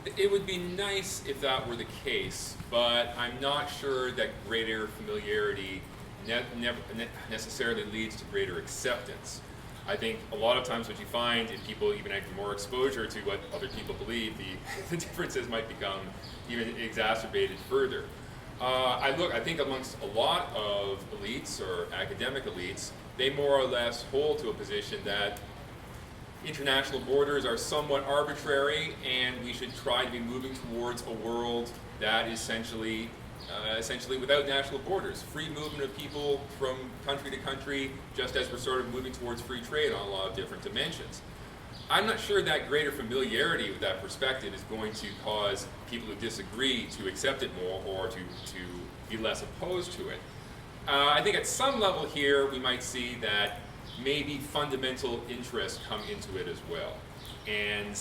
It would be nice if that were the case, but I'm not sure that greater familiarity necessarily leads to greater acceptance. I think a lot of times what you find if people even have more exposure to what other people believe, the differences might become even exacerbated further. I think amongst a lot of elites or academic elites, they more or less hold to a position that international borders are somewhat arbitrary and we should try to be moving towards a world that is essentially without national borders. Free movement of people from country to country, just as we're sort of moving towards free trade on a lot of different dimensions. I'm not sure that greater familiarity with that perspective is going to cause people who disagree to accept it more or to be less opposed to it. I think at some level here we might see that maybe fundamental interests come into it as well. And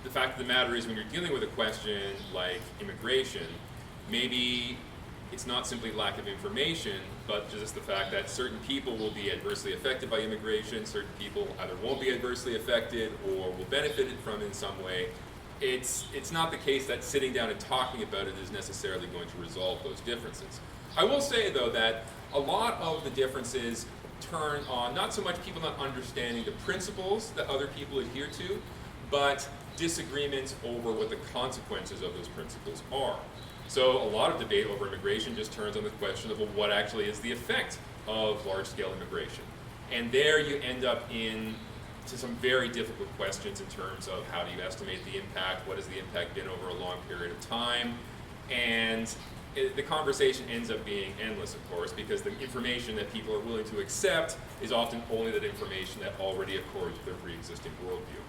the fact of the matter is when you're dealing with a question like immigration, maybe it's not simply lack of information, but just the fact that certain people will be adversely affected by immigration, certain people either won't be adversely affected or will benefit from it in some way. It's not the case that sitting down and talking about it is necessarily going to resolve those differences. I will say though that a lot of the differences turn on not so much people not understanding the principles that other people adhere to, but disagreements over what the consequences of those principles are. So a lot of debate over immigration just turns on the question of, well, what actually is the effect of large-scale immigration? And there you end up into some very difficult questions in terms of how do you estimate the impact, what has the impact been over a long period of time, and the conversation ends up being endless, of course, because the information that people are willing to accept is often only that information that already accords with their pre-existing worldview.